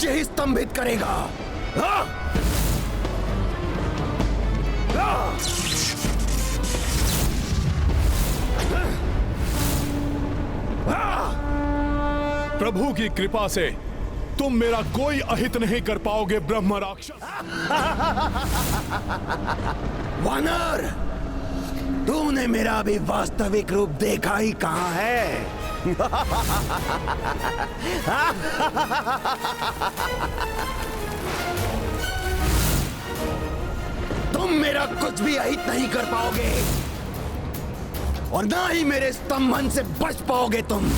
मनुष्य ही स्तंभित करेगा। हाँ? हाँ? प्रभु की कृपा से तुम मेरा कोई अहित नहीं कर पाओगे ब्रह्म राक्षस। वानर, तूने मेरा अभी वास्तविक रूप देखा ही कहां है? तुम मेरा कुछ भी अहित नहीं कर पाओगे और ना ही मेरे स्तंभन से बच पाओगे तुम।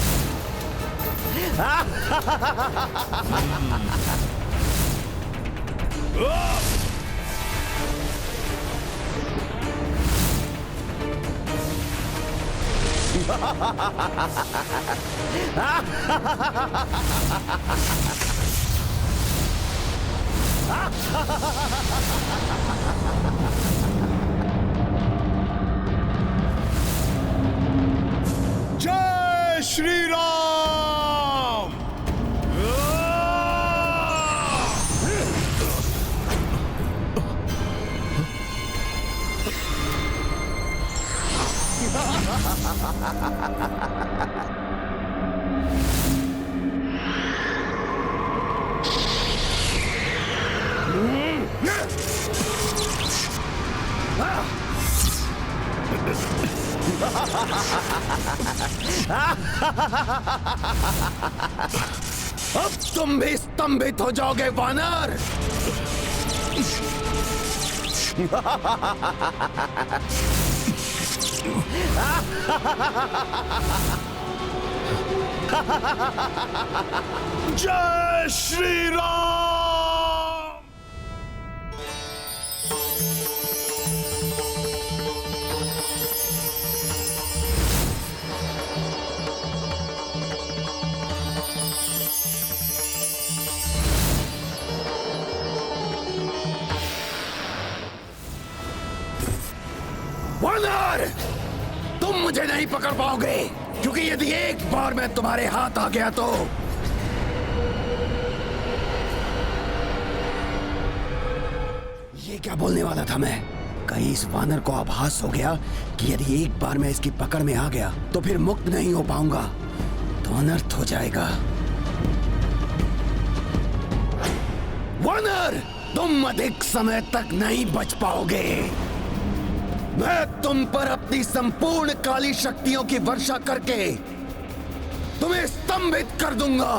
जय श्री राम। अब तुम भी स्तंभित हो जाओगे वानर। जय श्री राम। वानर, तुम मुझे नहीं पकड़ पाओगे, क्योंकि यदि एक बार मैं तुम्हारे हाथ आ गया तो ये क्या बोलने वाला था मैं? कहीं इस वानर को आभास हो गया कि यदि एक बार मैं इसकी पकड़ में आ गया तो फिर मुक्त नहीं हो पाऊंगा, तो अनर्थ हो जाएगा। वानर, तुम अधिक समय तक नहीं बच पाओगे। मैं तुम पर अपनी संपूर्ण काली शक्तियों की वर्षा करके तुम्हें स्तंभित कर दूंगा।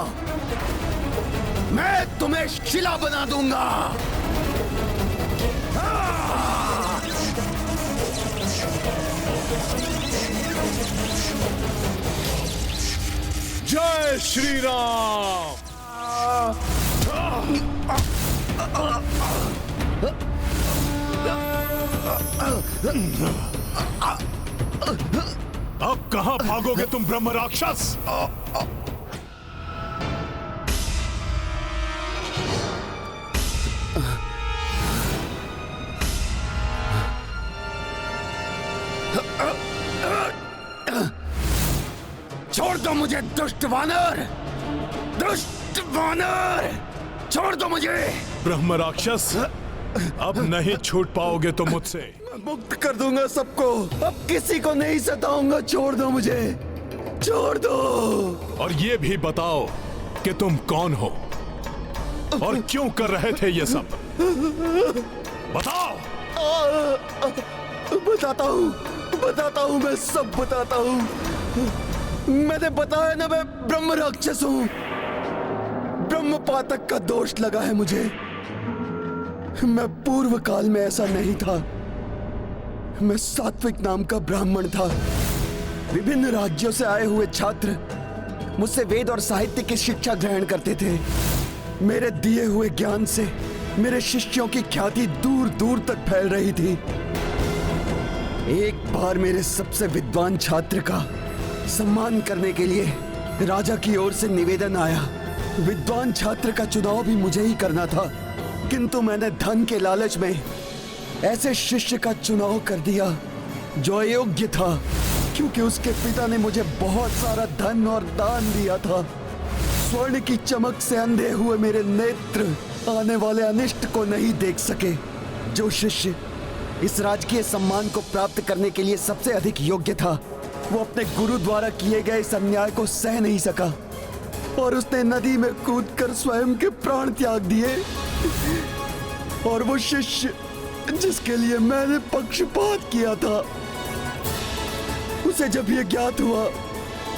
मैं तुम्हें शिला बना दूंगा। जय श्री राम। अब कहां भागोगे तुम ब्रह्म राक्षस? छोड़ दो मुझे दुष्ट वानर, दुष्ट वानर, छोड़ दो मुझे। ब्रह्म राक्षस, अब नहीं छूट पाओगे तुम मुझसे। मैं मुक्त कर दूंगा सबको, अब किसी को नहीं सताऊंगा। छोड़ दो मुझे, छोड़ दो। और ये भी बताओ कि तुम कौन हो और क्यों कर रहे थे ये सब? बताओ। बताता हूँ, मैं सब बताता हूँ। मैंने बताया ना, मैं ब्रह्म राक्षस हूँ। ब्रह्म पातक का दोष लगा है मुझे। मैं पूर्व काल में ऐसा नहीं था। मैं सात्विक नाम का ब्राह्मण था। विभिन्न राज्यों से आए हुए छात्र मुझसे वेद और साहित्य की शिक्षा ग्रहण करते थे। मेरे दिए हुए ज्ञान से मेरे शिष्यों की ख्याति दूर दूर तक फैल रही थी। एक बार मेरे सबसे विद्वान छात्र का सम्मान करने के लिए राजा की ओर से निवेदन आया। विद्वान छात्र का चुनाव भी मुझे ही करना था, किंतु मैंने धन के लालच में ऐसे शिष्य का चुनाव कर दिया जो अयोग्य था, क्योंकि उसके पिता ने मुझे बहुत सारा धन और दान दिया था। स्वर्ण की चमक से अंधे हुए मेरे नेत्र आने वाले अनिष्ट को नहीं देख सके। जो शिष्य इस राजकीय सम्मान को प्राप्त करने के लिए सबसे अधिक योग्य था, वो अपने गुरु द्वारा किए गए इस अन्याय को सह नहीं सका और उसने नदी में कूदकर स्वयं के प्राण त्याग दिए। और वो शिष्य जिसके लिए मैंने पक्षपात किया था, उसे जब यह ज्ञात हुआ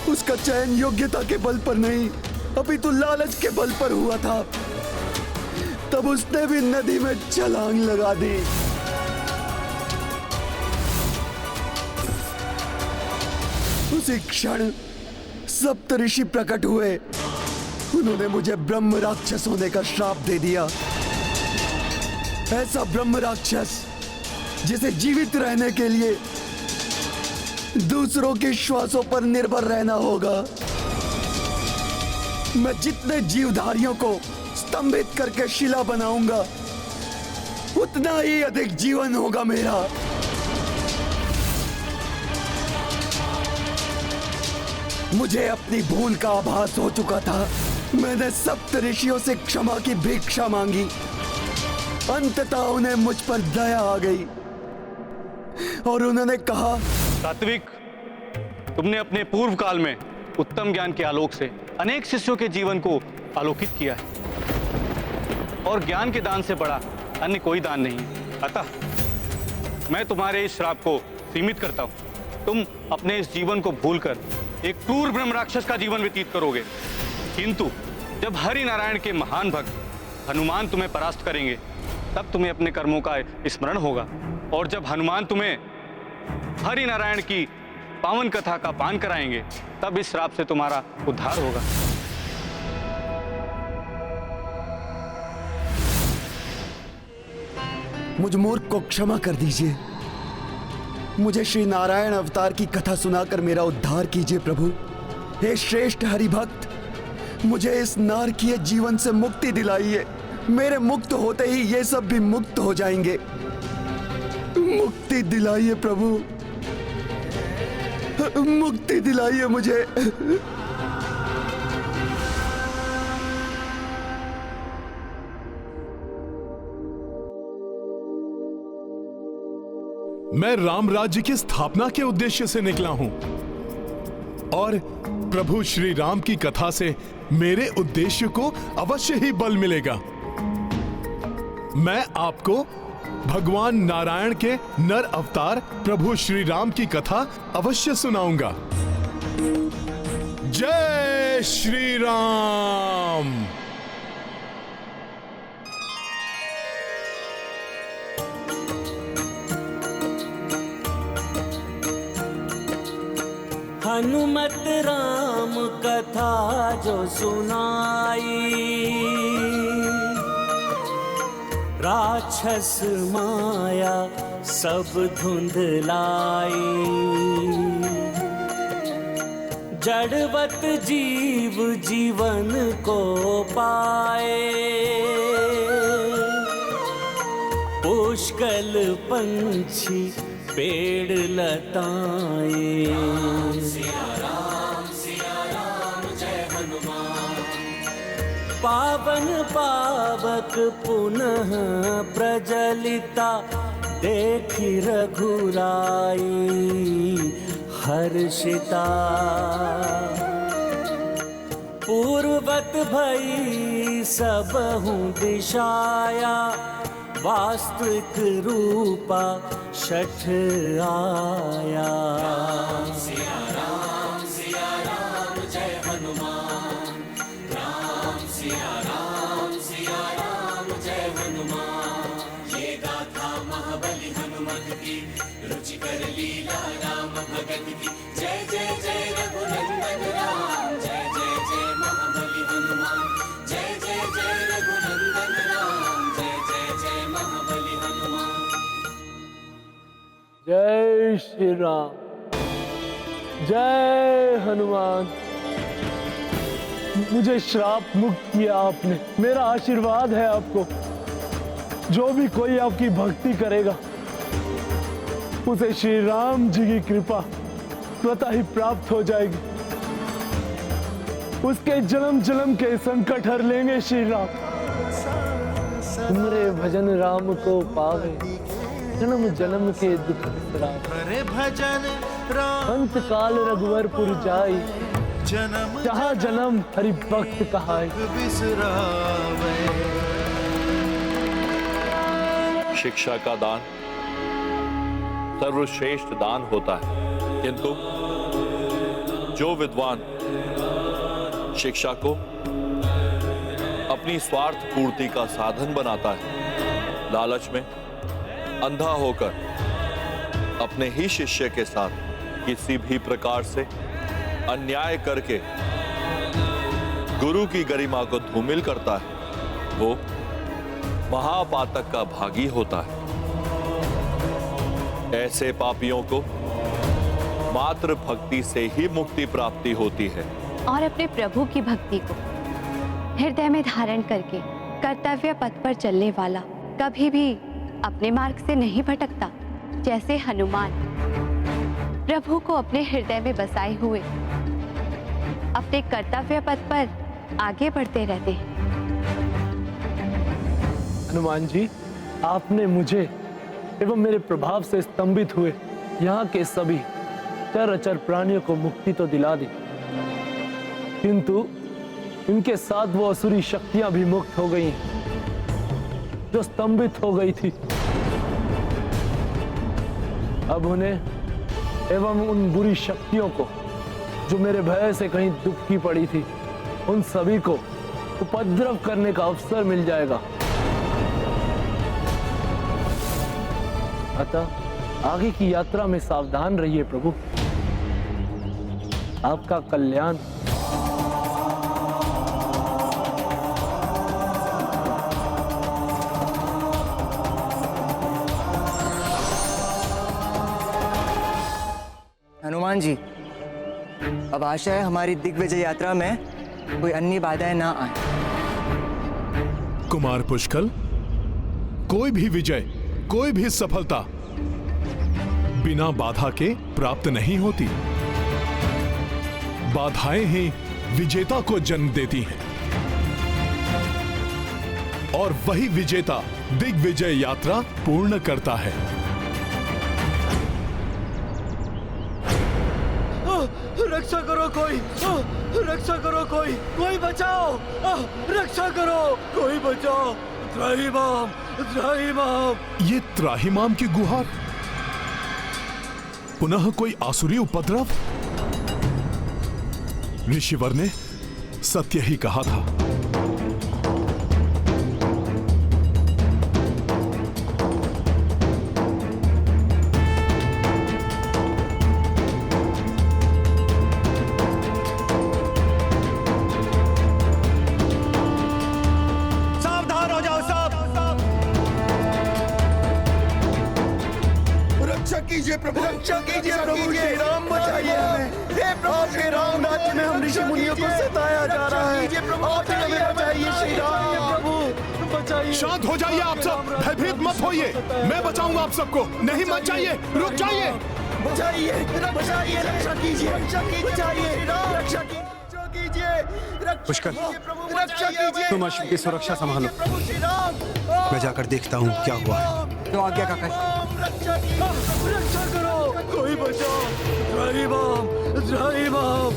उसका चयन योग्यता के बल पर नहीं अपितु लालच के बल पर हुआ था, तब उसने भी नदी में छलांग लगा दी। उसी क्षण सप्तऋषि प्रकट हुए। उन्होंने मुझे ब्रह्म राक्षस होने का श्राप दे दिया। ऐसा ब्रह्म राक्षस जिसे जीवित रहने के लिए दूसरों के श्वासों पर निर्भर रहना होगा। मैं जितने जीवधारियों को स्तंभित करके शिला बनाऊंगा, उतना ही अधिक जीवन होगा मेरा। मुझे अपनी भूल का आभास हो चुका था। मैंने सप्तऋषियों से क्षमा की भिक्षा मांगी। अंततः उन्हें मुझ पर दया आ गई और उन्होंने कहा, सात्विक, तुमने अपने पूर्व काल में उत्तम ज्ञान के आलोक से अनेक शिष्यों के जीवन को आलोकित किया है और ज्ञान के दान से बड़ा अन्य कोई दान नहीं। अतः मैं तुम्हारे इस श्राप को सीमित करता हूं। तुम अपने इस जीवन को भूलकर एक क्रूर ब्रह्म राक्षस का जीवन व्यतीत करोगे, किंतु जब हरि नारायण के महान भक्त हनुमान तुम्हें परास्त करेंगे, तब तुम्हें अपने कर्मों का स्मरण होगा। और जब हनुमान तुम्हें हरि नारायण की पावन कथा का पान कराएंगे, तब इस श्राप से तुम्हारा उद्धार होगा। मुझ मूर्ख को क्षमा कर दीजिए। मुझे श्री नारायण अवतार की कथा सुनाकर मेरा उद्धार कीजिए प्रभु। हे श्रेष्ठ हरिभक्त, मुझे इस नारकीय जीवन से मुक्ति दिलाइए। मेरे मुक्त होते ही ये सब भी मुक्त हो जाएंगे। मुक्ति दिलाइए प्रभु, मुक्ति दिलाइए मुझे। मैं राम राज्य की स्थापना के उद्देश्य से निकला हूं और प्रभु श्री राम की कथा से मेरे उद्देश्य को अवश्य ही बल मिलेगा। मैं आपको भगवान नारायण के नर अवतार प्रभु श्री राम की कथा अवश्य सुनाऊंगा। जय श्री राम। हनुमत राम कथा जो सुनाई, राक्षस माया सब धुंधलाई। जड़वत जीव जीवन को पाए, पुष्कल पंछी पेड़ लताएं। सिया राम जय हनुमान। पावन पावक पुनः प्रजलिता, देखी रघुराई हर्षिता। पूर्वत भई सबहु दिशाया, वास्तविक रूपा छठ आया। सिया राम जय हनुमान। सिया राम जय हनुमान। ये गाथा महाबली हनुमत की, रुचिकर लीला राम भगत की। जय जय जय रघुनंदन राम, जय जय जय महाबली हनुमान। जय जय जय रघुनंदन राम, जय जय जय महाबली हनुमान। जय श्री राम, जय हनुमान। मुझे श्राप मुक्त किया आपने। मेरा आशीर्वाद है आपको। जो भी कोई आपकी भक्ति करेगा, उसे श्री राम जी की कृपा स्वतः ही प्राप्त हो जाएगी। उसके जन्म जन्म के संकट हर लेंगे श्री राम। तुमरे भजन राम को पावे, जन्म जन्म के दुख बिसरावे। करे भजन राम अंत काल रघुवरपुर जाई, जन्म जहाँ जन्म हरि भक्त कहाई। बिसरावे। शिक्षा का दान सर्वश्रेष्ठ दान होता है, किंतु जो विद्वान शिक्षा को अपनी स्वार्थ पूर्ति का साधन बनाता है, लालच में अंधा होकर अपने ही शिष्य के साथ किसी भी प्रकार से अन्याय करके गुरु की गरिमा को धूमिल करता है, वो महापातक का भागी होता है। ऐसे पापियों को मात्र भक्ति से ही मुक्ति प्राप्ति होती है। और अपने प्रभु की भक्ति को हृदय में धारण करके कर्तव्य पथ पर चलने वाला कभी भी अपने मार्ग से नहीं भटकता। जैसे हनुमान प्रभु को अपने हृदय में बसाए हुए अपने कर्तव्य पथ पर आगे बढ़ते रहते हैं। हनुमान जी, आपने मुझे एवं मेरे प्रभाव से स्तंभित हुए यहाँ के सभी चर अचर प्राणियों को मुक्ति तो दिला दी, किंतु इनके साथ वो असुरी शक्तियां भी मुक्त हो गई जो स्तंभित हो गई थी। अब उन्हें एवं उन बुरी शक्तियों को जो मेरे भय से कहीं दुबकी पड़ी थी, उन सभी को उपद्रव करने का अवसर मिल जाएगा। अतः आगे की यात्रा में सावधान रहिए प्रभु। आपका कल्याण। हनुमान जी, अब आशा है हमारी दिग्विजय यात्रा में कोई अन्य बाधाएं ना आए। कुमार पुष्कल, कोई भी विजय, कोई भी सफलता बिना बाधा के प्राप्त नहीं होती। बाधाएं ही विजेता को जन्म देती हैं और वही विजेता दिग्विजय यात्रा पूर्ण करता है। रक्षा करो कोई, रक्षा करो कोई, कोई बचाओ, रक्षा करो कोई बचाओ। त्राहिमाम, त्राहिमाम। ये त्राहिमाम की गुहार, पुनः कोई आसुरी उपद्रव। ऋषिवर ने सत्य ही कहा था। सावधान हो जाओ सब। रक्षा कीजिए प्रभु, रक्षा कीजिए प्रभु। श्री राम बचाइए हमें। हे प्रभु श्री राम, राज्य में हम ऋषि मुनियों को सताया जा रहा है। आप हमें बचाइए श्री राम। प्रभु बचाइए। शांत हो जाइए आप सब, भयभीत मत होइए। मैं बचाऊंगा आप सबको। नहीं मत जाइए, रुक जाइए। बचाइए, बचाइए, रक्षा कीजिए, रक्षा कीजिए, बचाइए, रक्षा कीजिए, पुष्कर, रक्षा कीजिए। तुम अश्व की सुरक्षा संभालो। प्रभु श्री राम, मैं जाकर देखता हूँ क्या हुआ है। तो आज्ञा काका। रक्षा करो, कोई बचाओ। त्राहिमाम, त्राहिमाम।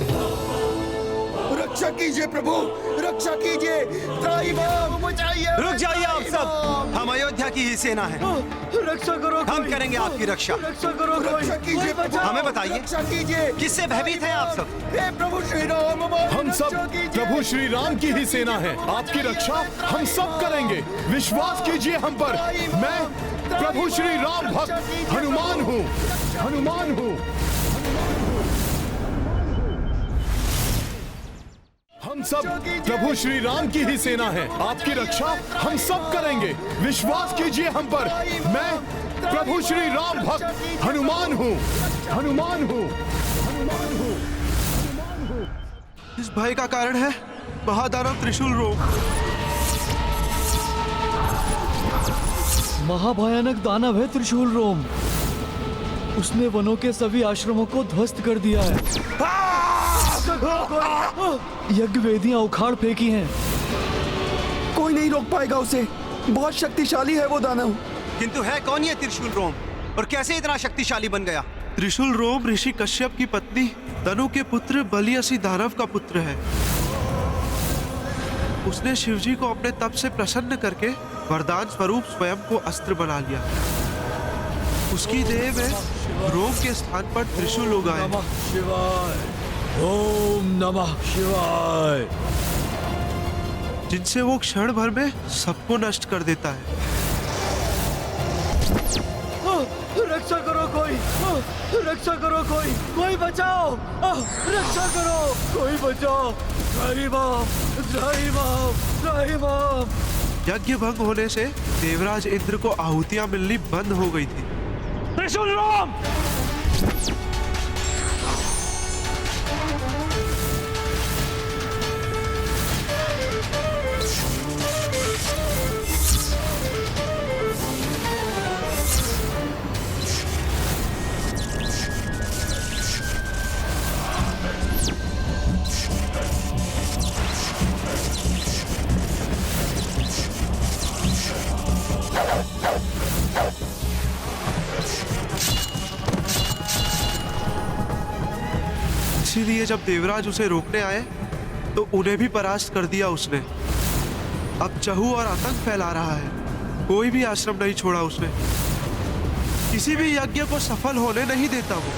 रक्षा कीजिए प्रभु, रक्षा कीजिए। त्राहिमाम, बचाइए। रुक जाइए आप सब, हम अयोध्या की ही सेना है। रक्षा करो, हम करेंगे आपकी रक्षा। रक्षा करो, रक्षा कीजिए। हमें बताइए, रक्षा कीजिए। किससे भयभीत हैं आप सब? हे प्रभु श्री राम, हम सब प्रभु श्री राम की ही सेना है। आपकी रक्षा हम सब करेंगे। विश्वास कीजिए हम पर। मैं प्रभु श्री राम भक्त हनुमान हूँ, हनुमान हूँ। हम सब प्रभु श्री राम की ही सेना है। आपकी रक्षा हम सब करेंगे। विश्वास कीजिए हम पर। मैं प्रभु श्री राम भक्त हनुमान हूँ, हनुमान हूँ, हनुमान हूँ। इस भय का कारण है महादानव त्रिशूल रोग। महाभयानक दानव है त्रिशूल रोम। उसने वनों के सभी आश्रमों को ध्वस्त कर दिया है। यज्ञ वेदियां उखाड़ फेंकी हैं। कोई नहीं रोक पाएगा उसे। बहुत शक्तिशाली है वो दानव। किंतु है कौन ये त्रिशूल रोम और कैसे इतना शक्तिशाली बन गया? त्रिशूल रोम ऋषि कश्यप की पत्नी तनु के पुत्र बलियसी दानव का पुत्र है। उसने शिवजी को अपने तप से प्रसन्न करके वरदान स्वरूप स्वयं को अस्त्र बना लिया। उसकी देह में रोम के स्थान पर त्रिशूल उगाए। शिवाय, ओम नमः शिवाय, जिनसे वो क्षण भर में सबको नष्ट कर देता है। रक्षा करो कोई, रक्षा करो कोई, कोई बचाओ, रक्षा करो कोई बचाओ, त्राहिमाम। यज्ञ भंग होने से देवराज इंद्र को आहुतियां मिलनी बंद हो गई थी। त्रिशूल रोम! इसीलिए जब देवराज उसे रोकने आए तो उन्हें भी परास्त कर दिया उसने। अब चहू और आतंक फैला रहा है। कोई भी आश्रम नहीं छोड़ा उसने। किसी भी यज्ञ को सफल होने नहीं देता वो।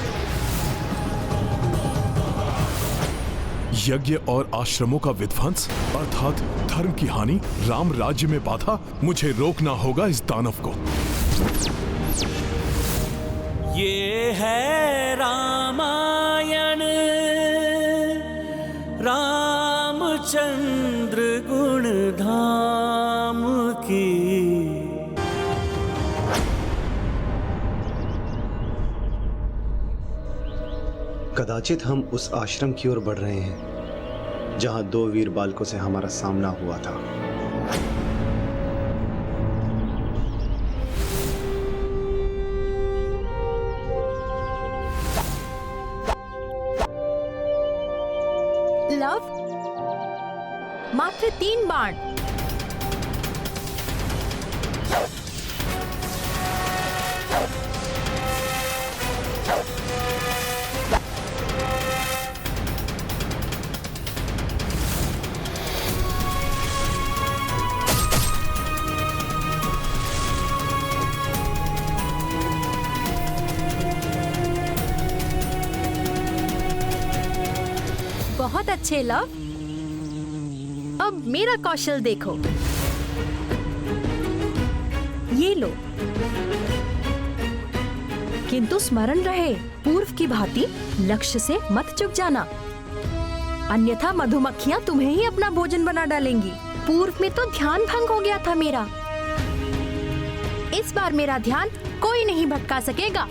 यज्ञ और आश्रमों का विध्वंस अर्थात धर्म की हानि, राम राज्य में बाधा। मुझे रोकना होगा इस दानव को। ये है रामायण, रामचंद्र गुण धाम की। कदाचित हम उस आश्रम की ओर बढ़ रहे हैं जहां 2 वीर बालकों से हमारा सामना हुआ था। लव, मात्र 3 बाण। बहुत अच्छे लव। अब मेरा कौशल देखो। ये लो। किंतु स्मरण रहे, पूर्व की भांति लक्ष्य से मत चूक जाना, अन्यथा मधुमक्खियां तुम्हें ही अपना भोजन बना डालेंगी। पूर्व में तो ध्यान भंग हो गया था मेरा। इस बार मेरा ध्यान कोई नहीं भटका सकेगा।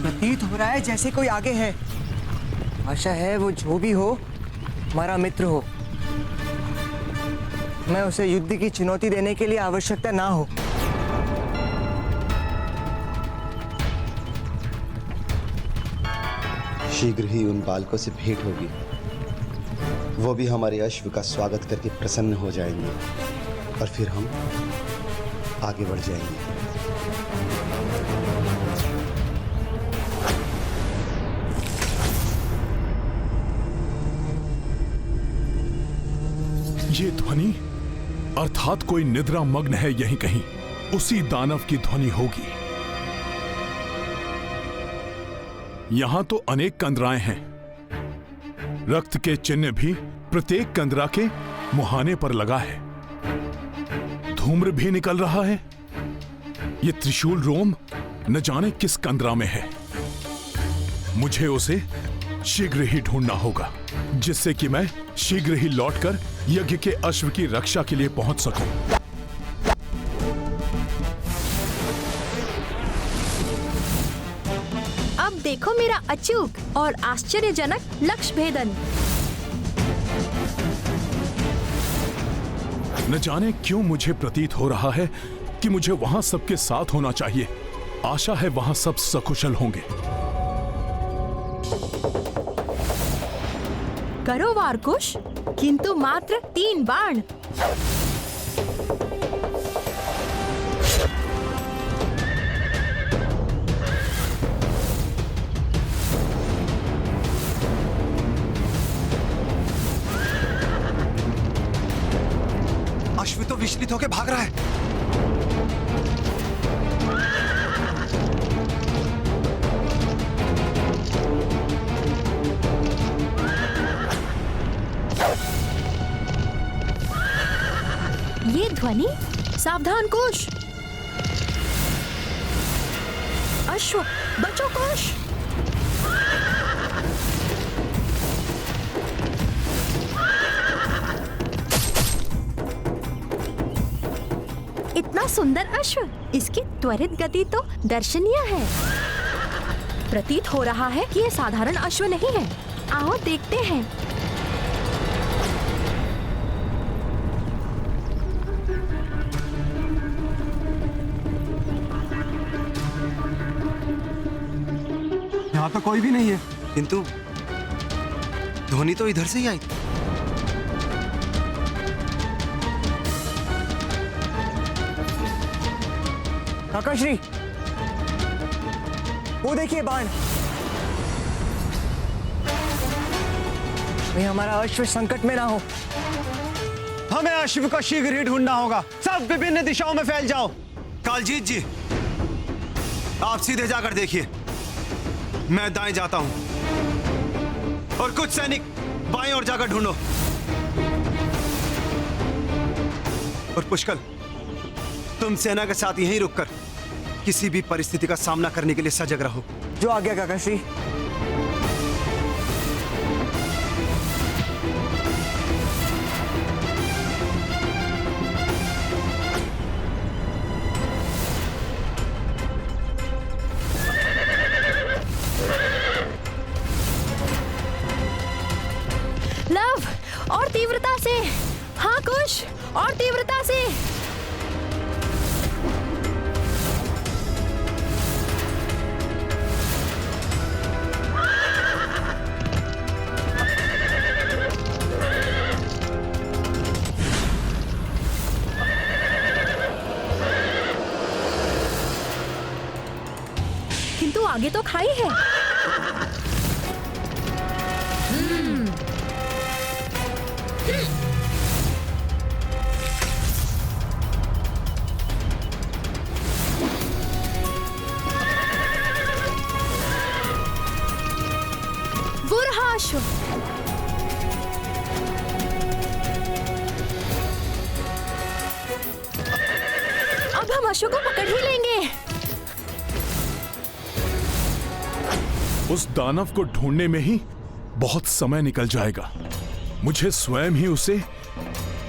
प्रतीत हो रहा है जैसे कोई आगे है। आशा है वो जो भी हो हमारा मित्र हो। मैं उसे युद्ध की चुनौती देने के लिए आवश्यकता ना हो। शीघ्र ही उन बालकों से भेंट होगी। वो भी हमारे अश्व का स्वागत करके प्रसन्न हो जाएंगे और फिर हम आगे बढ़ जाएंगे। ये ध्वनि अर्थात कोई निद्रा मग्न है यहीं कहीं। उसी दानव की ध्वनि होगी। यहां तो अनेक कंदराएं हैं। रक्त के चिन्ह भी प्रत्येक कंदरा के मुहाने पर लगा है। धूम्र भी निकल रहा है। ये त्रिशूल रोम न जाने किस कंदरा में है। मुझे उसे शीघ्र ही ढूंढना होगा, जिससे कि मैं शीघ्र ही लौटकर यज्ञ के अश्व की रक्षा के लिए पहुंच सकूं। अब देखो मेरा अचूक और आश्चर्यजनक लक्ष्य भेदन। न जाने क्यों मुझे प्रतीत हो रहा है कि मुझे वहां सबके साथ होना चाहिए। आशा है वहां सब सकुशल होंगे। करो वारकुश, किंतु मात्र 3 बाण। अश्व तो विचलित होकर भाग रहा है। ये ध्वनि, सावधान कुश। अश्व, बचो कुश। इतना सुंदर अश्व, इसकी त्वरित गति तो दर्शनीय है। प्रतीत हो रहा है कि ये साधारण अश्व नहीं है। आओ देखते हैं। यहाँ तो कोई भी नहीं है, किंतु ध्वनि तो इधर से ही आई। काकाश्री, वो देखिए बाण। कहीं हमारा अश्व संकट में ना हो। हमें अश्व को शीघ्र ही ढूंढना होगा। सब विभिन्न दिशाओं में फैल जाओ। कालजीत जी, आप सीधे जाकर देखिए। मैं दाएं जाता हूं और कुछ सैनिक बाएं ओर जाकर ढूंढो। और पुष्कल, तुम सेना के साथ यहीं रुककर किसी भी परिस्थिति का सामना करने के लिए सजग रहो। जो आज्ञा काकाश्री। लव, और तीव्रता से। हाँ कुश, और तीव्रता से। किंतु आगे तो खाई है। बुरहाश। अब हम अश्व को पकड़ ही लेंगे। उस दानव को ढूंढने में ही बहुत समय निकल जाएगा। मुझे स्वयं ही उसे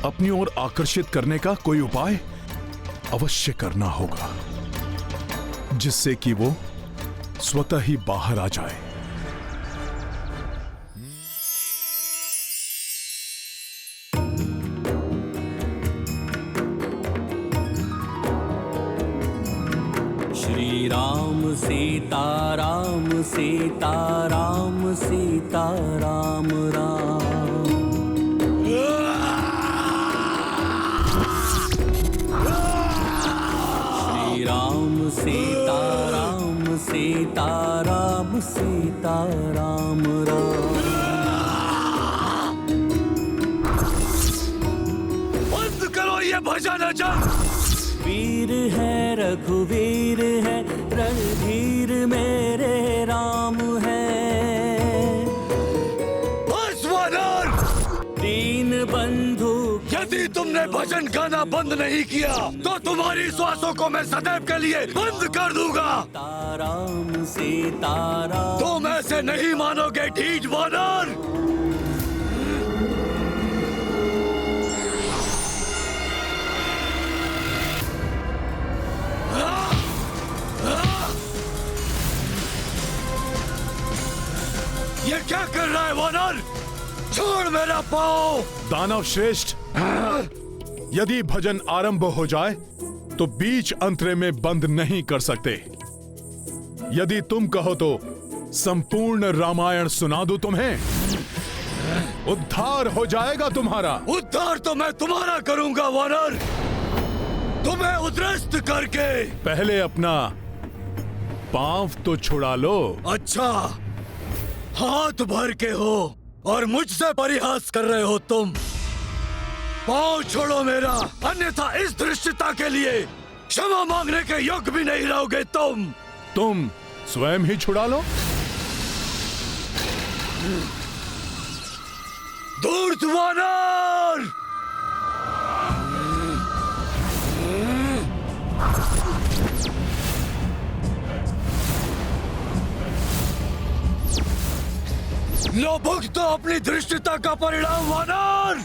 अपनी ओर आकर्षित करने का कोई उपाय अवश्य करना होगा, जिससे कि वो स्वतः ही बाहर आ जाए। श्री राम सीता राम सीता राम सीता राम राम। श्री राम सीता राम सीता राम सीता राम राम। बंद करो ये भजन जंग। वीर है रघुवीर है, रणधीर मेरे राम है। दीन बंधु, यदि तुमने भजन गाना बंद नहीं किया तो तुम्हारी श्वासों को मैं सदैव के लिए बंद कर दूंगा। राम सीता राम। तुम ऐसे नहीं मानोगे ढीठ वानर। वानर, छोड़ मेरा पाँव। दानव श्रेष्ठ, यदि भजन आरंभ हो जाए तो बीच अंतरे में बंद नहीं कर सकते। यदि तुम कहो तो संपूर्ण रामायण सुना दूं तुम्हें। उद्धार हो जाएगा तुम्हारा। उद्धार तो मैं तुम्हारा करूंगा वानर, तुम्हें उद्रस्त करके। पहले अपना पांव तो छुड़ा लो। अच्छा, हाथ भर के हो और मुझसे परिहास कर रहे हो तुम। पाँव छोड़ो मेरा, अन्यथा इस धृष्टता के लिए क्षमा मांगने के योग्य भी नहीं रहोगे तुम। तुम स्वयं ही छुड़ा लो। धूर्त वानर! लो भुगतो अपनी धृष्टता का परिणाम वानर!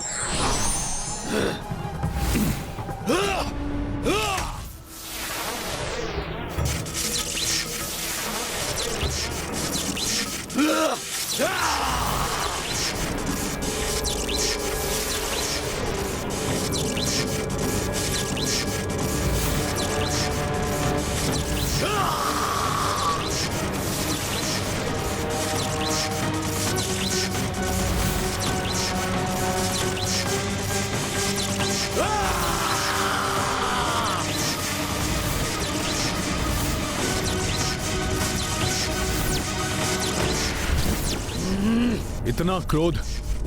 इतना क्रोध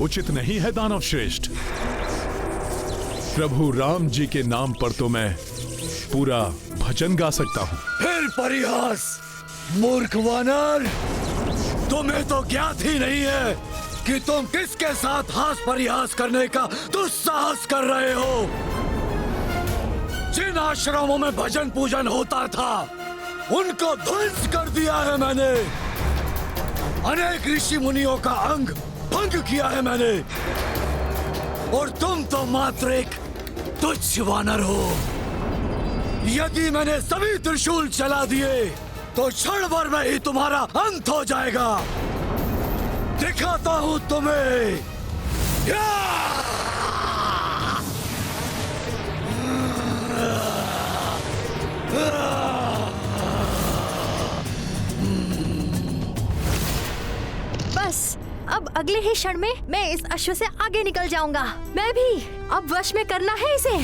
उचित नहीं है दानव श्रेष्ठ। प्रभु राम जी के नाम पर तो मैं पूरा भजन गा सकता हूँ। फिर परिहास, मूर्ख वानर! तुम्हें तो ज्ञात ही नहीं है कि तुम किसके साथ हास परिहास करने का दुस्साहस कर रहे हो। जिन आश्रमों में भजन पूजन होता था उनको ध्वंस कर दिया है मैंने। अनेक ऋषि मुनियों का अंग भंग किया है मैंने, और तुम तो मात्र एक तुच्छ वानर हो। यदि मैंने सभी त्रिशूल चला दिए तो क्षण भर में ही तुम्हारा अंत हो जाएगा। दिखाता हूं तुम्हें। बस अब अगले ही क्षण में मैं इस अश्व से आगे निकल जाऊंगा। मैं भी अब वश में करना है इसे।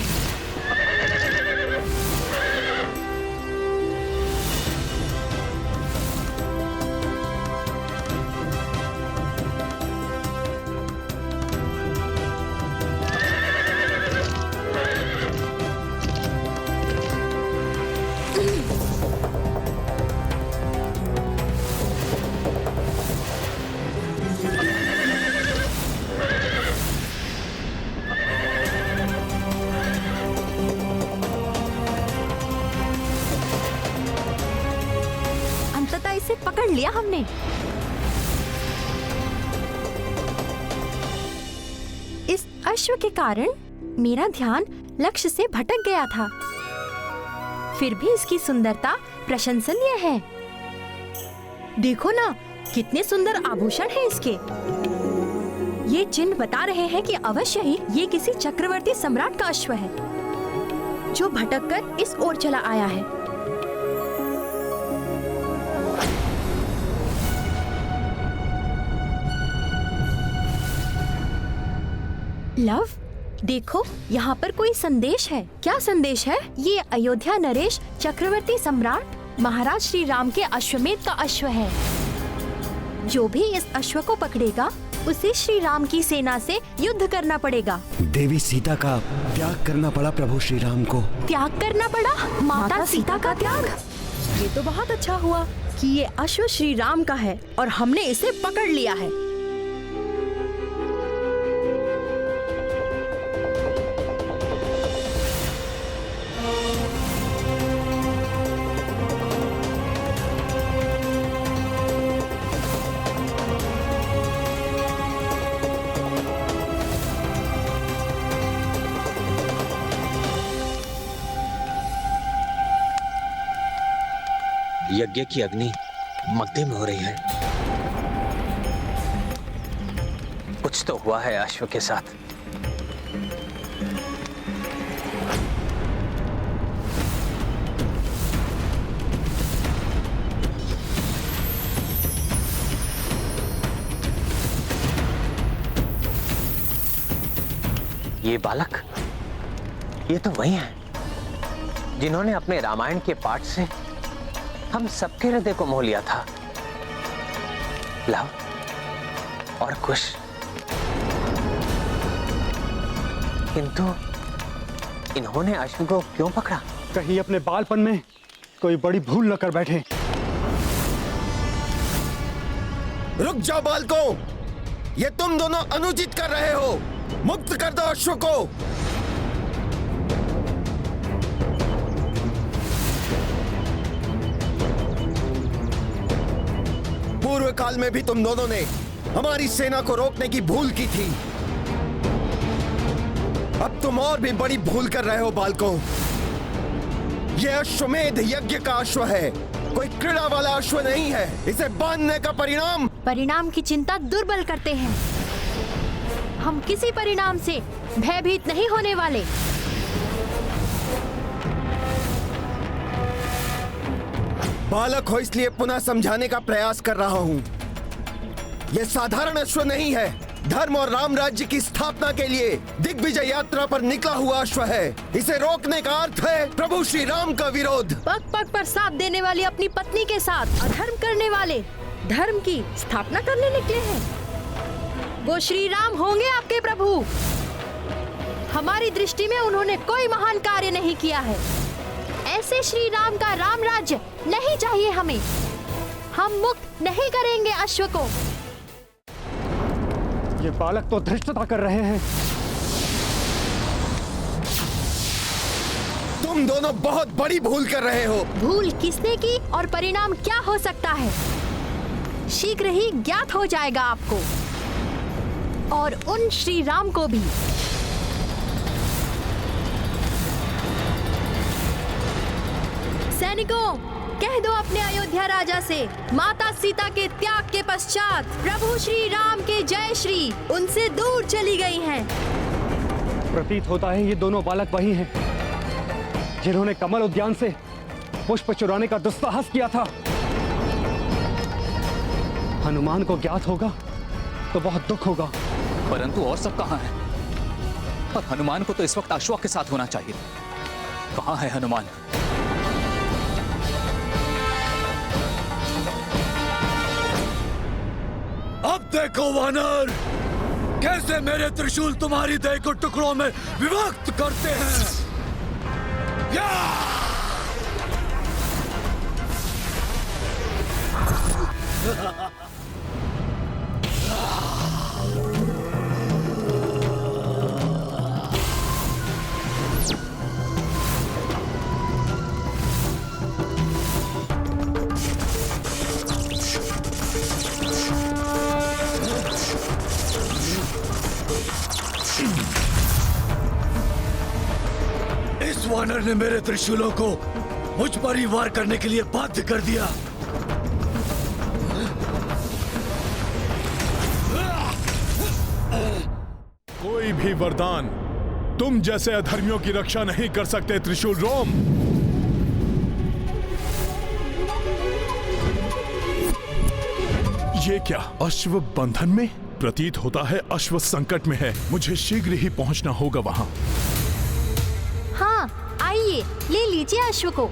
इसे पकड़ लिया हमने। इस अश्व के कारण मेरा ध्यान लक्ष्य से भटक गया था। फिर भी इसकी सुंदरता प्रशंसनीय है। देखो ना, कितने सुंदर आभूषण हैं इसके। ये चिन्ह बता रहे हैं कि अवश्य ही ये किसी चक्रवर्ती सम्राट का अश्व है जो भटककर इस ओर चला आया है। लव, देखो यहाँ पर कोई संदेश है। क्या संदेश है? ये अयोध्या नरेश चक्रवर्ती सम्राट महाराज श्री राम के अश्वमेध का अश्व है। जो भी इस अश्व को पकड़ेगा उसे श्री राम की सेना से युद्ध करना पड़ेगा। देवी सीता का त्याग करना पड़ा प्रभु श्री राम को। त्याग करना पड़ा? माता सीता का त्याग? ये तो बहुत अच्छा हुआ कि ये अश्व श्री राम का है और हमने इसे पकड़ लिया है। यज्ञ की अग्नि मध्य में हो रही है। कुछ तो हुआ है अश्व के साथ। ये बालक, ये तो वही हैं जिन्होंने अपने रामायण के पाठ से हम सबके हृदय को मोह लिया था। लव और कुश। किंतु इन्होंने अश्व को क्यों पकड़ा? कहीं अपने बालपन में कोई बड़ी भूल न कर बैठे। रुक जाओ बालकों, ये तुम दोनों अनुचित कर रहे हो। मुक्त कर दो अश्व को। पूर्व काल में भी तुम दोनों ने हमारी सेना को रोकने की भूल की थी। अब तुम और भी बड़ी भूल कर रहे हो बालकों। यह अश्वमेध यज्ञ का अश्व है, कोई क्रीड़ा वाला अश्व नहीं है। इसे बांधने का परिणाम की चिंता दुर्बल करते हैं। हम किसी परिणाम से भयभीत नहीं होने वाले। बालक हो इसलिए पुनः समझाने का प्रयास कर रहा हूँ। यह साधारण अश्व नहीं है, धर्म और राम राज्य की स्थापना के लिए दिग्विजय यात्रा पर निकला हुआ अश्व है। इसे रोकने का अर्थ है प्रभु श्री राम का विरोध। पग पग पर साथ देने वाली अपनी पत्नी के साथ अधर्म करने वाले धर्म की स्थापना करने निकले हैं। वो श्री राम होंगे आपके प्रभु। हमारी दृष्टि में उन्होंने कोई महान कार्य नहीं किया है। ऐसे श्री राम का राम राज्य नहीं चाहिए हमें। हम मुक्त नहीं करेंगे अश्व को। ये बालक तो धृष्टता कर रहे हैं। तुम दोनों बहुत बड़ी भूल कर रहे हो। भूल किसने की और परिणाम क्या हो सकता है, शीघ्र ही ज्ञात हो जाएगा आपको और उन श्री राम को भी। सैनिकों, कह दो अपने अयोध्या राजा से, माता सीता के त्याग के पश्चात प्रभु श्री राम के जय श्री उनसे दूर चली गई हैं। प्रतीत होता है ये दोनों बालक वही हैं जिन्होंने कमल उद्यान से पुष्प चुराने का दुस्साहस किया था। हनुमान को ज्ञात होगा तो बहुत दुख होगा। परंतु और सब कहाँ हैं? और हनुमान को तो इस वक्त अश्व के साथ होना चाहिए। कहाँ है हनुमान? अब देखो वानर, कैसे मेरे त्रिशूल तुम्हारी देह को टुकड़ों में विभक्त करते हैं। या! इस वानर ने मेरे त्रिशूलों को मुझ पर ही वार करने के लिए बाध्य कर दिया। कोई भी वरदान तुम जैसे अधर्मियों की रक्षा नहीं कर सकते त्रिशूल रोम। ये क्या अश्व बंधन में? प्रतीत होता है अश्व संकट में है। मुझे शीघ्र ही पहुंचना होगा वहां। हाँ, आइए ले लीजिए अश्व को।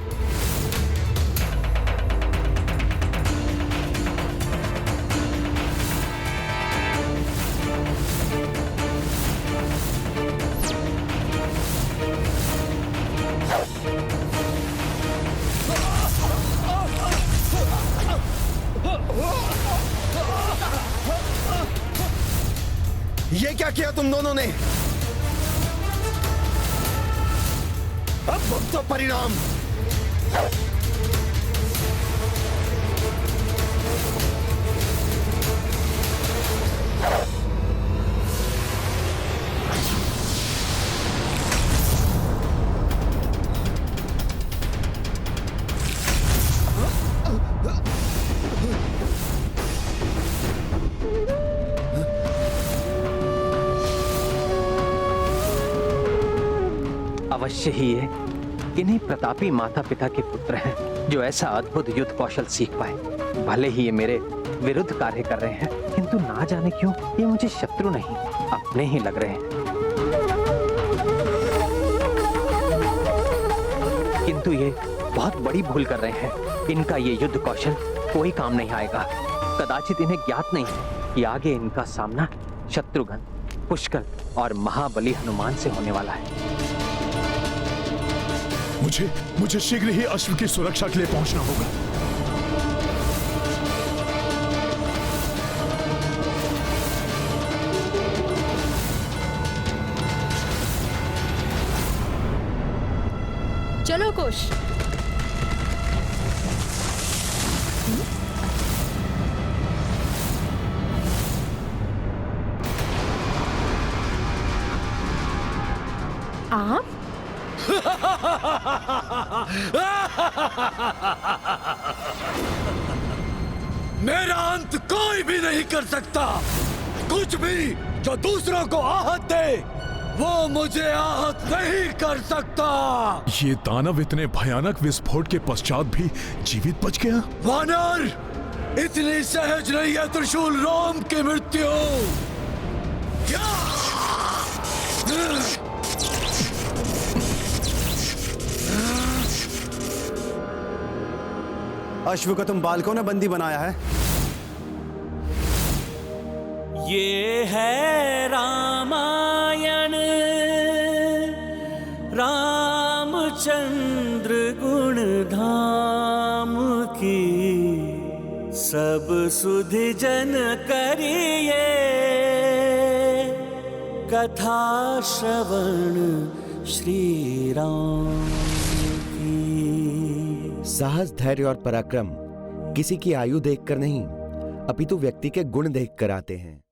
ये क्या किया तुम दोनों ने? अब भुगतो परिणाम। अवश्य ही ये किन्हीं प्रतापी माता पिता के पुत्र हैं जो ऐसा अद्भुत युद्ध कौशल सीख पाए। भले ही ये मेरे विरुद्ध कार्य कर रहे हैं, किंतु ना जाने क्यों ये मुझे शत्रु नहीं अपने ही लग रहे हैं। किंतु ये बहुत बड़ी भूल कर रहे हैं। इनका ये युद्ध कौशल कोई काम नहीं आएगा। कदाचित इन्हें ज्ञात नहीं है कि आगे इनका सामना शत्रुघ्न, पुष्कर और महाबली हनुमान से होने वाला है। मुझे शीघ्र ही अश्व की सुरक्षा के लिए पहुंचना होगा। चलो कुश। आप मेरा अंत कोई भी नहीं कर सकता। कुछ भी जो दूसरों को आहत दे वो मुझे आहत नहीं कर सकता। ये दानव इतने भयानक विस्फोट के पश्चात भी जीवित बच गया। वानर, इतनी सहज नहीं है त्रिशूल राम की मृत्यु। अश्व को तुम बालकों ने बंदी बनाया है। ये है रामायण, रामचंद्र गुण धाम की, सब सुधि जन करिए कथा श्रवण श्री राम की। साहस, धैर्य और पराक्रम किसी की आयु देखकर नहीं, अपितु व्यक्ति के गुण देखकर आते हैं।